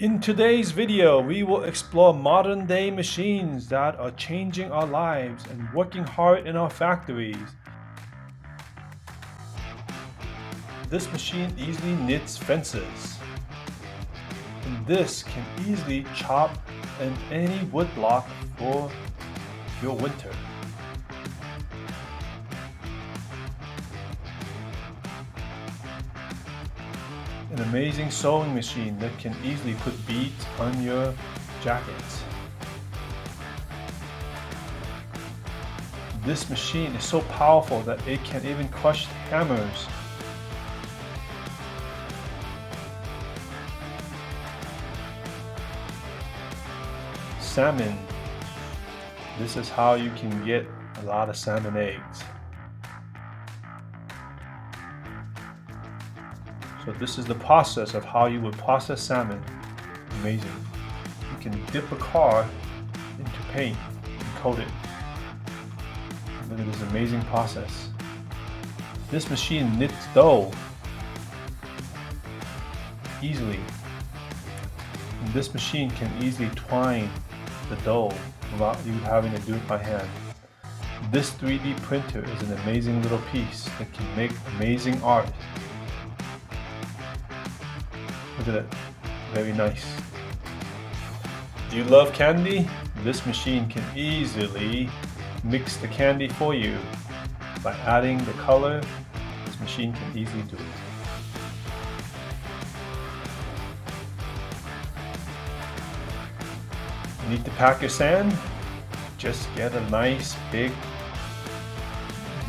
In today's video, we will explore modern day machines that are changing our lives and working hard in our factories. This machine easily knits fences. And this can easily chop any wood block for your winter. An amazing sewing machine that can easily put beads on your jackets. This machine is so powerful that it can even crush hammers. Salmon. This is how you can get a lot of salmon eggs. So this is the process of how you would process salmon. Amazing. You can dip a car into paint and coat it. Look at this amazing process. This machine knits dough easily. And this machine can easily twine the dough without you having to do it by hand. This 3D printer is an amazing little piece that can make amazing art. Look at it, very nice. Do you love candy? This machine can easily mix the candy for you. By adding the color, this machine can easily do it. You need to pack your sand? Just get a nice big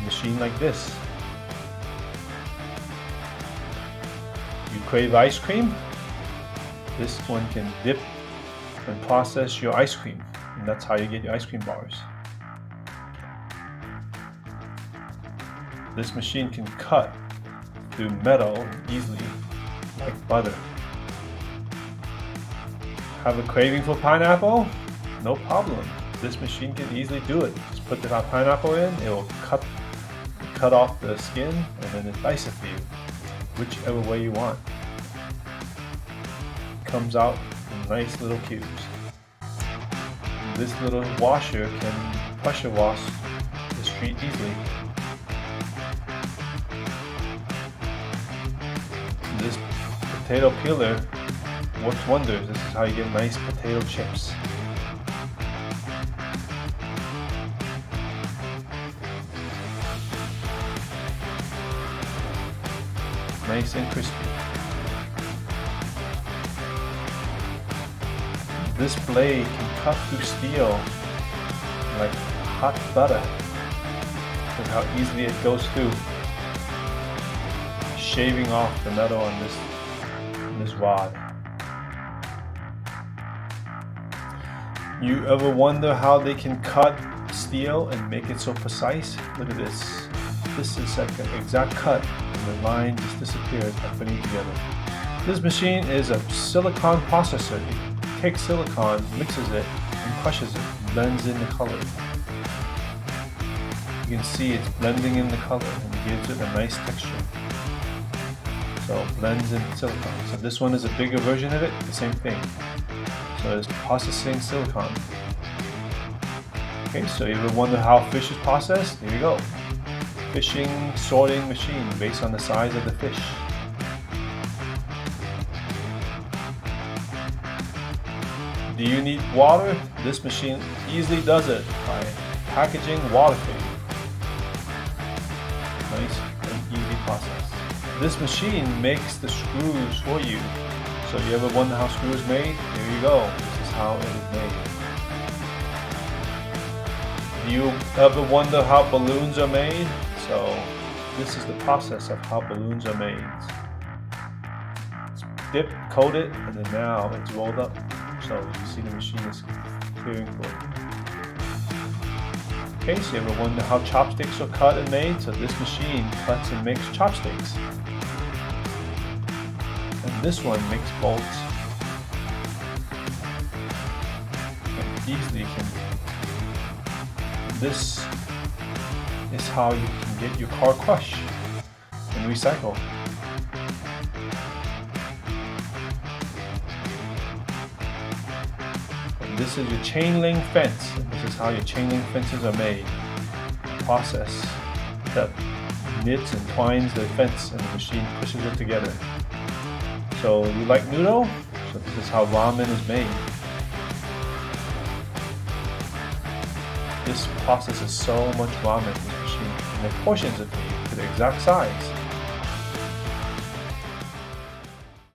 machine like this. You crave ice cream? This one can dip and process your ice cream, and that's how you get your ice cream bars. This machine can cut through metal easily, like butter. Have a craving for pineapple? No problem. This machine can easily do it. Just put the pineapple in, it will cut off the skin, and then it dice it for you, whichever way you want. Comes out in nice little cubes. This little washer can pressure wash the street easily. This potato peeler works wonders. This is how you get nice potato chips. Nice and crispy. This blade can cut through steel like hot butter. Look how easily it goes through, shaving off the metal on this rod. You ever wonder how they can cut steel and make it so precise? Look at this. This is like an exact cut, and the line just disappears by putting it together. This machine is a silicon processor. It takes silicon, mixes it, and crushes it, blends in the color. You can see it's blending in the color and gives it a nice texture. So it blends in silicon. So this one is a bigger version of it, the same thing. So it's processing silicon. Okay, so you ever wonder how fish is processed? Here you go. Fishing sorting machine based on the size of the fish. Do you need water? This machine easily does it by packaging water for you. Nice and easy process. This machine makes the screws for you. So you ever wonder how screw is made? Here you go. This is how it is made. Do you ever wonder how balloons are made? So this is the process of how balloons are made. It's dipped, coated, and then now it's rolled up. So you see the machine is clearing for it. Okay, so you ever wonder how chopsticks are cut and made? So this machine cuts and makes chopsticks. And this one makes bolts. And easily can. This is how you can get your car crushed and recycle. this is your chain link fence. This is how your chain link fences are made. Process that knits and twines the fence, and the machine pushes it together. So you like noodle? So this is how ramen is made. This process is so much ramen in this machine, and the portions it made to the exact size.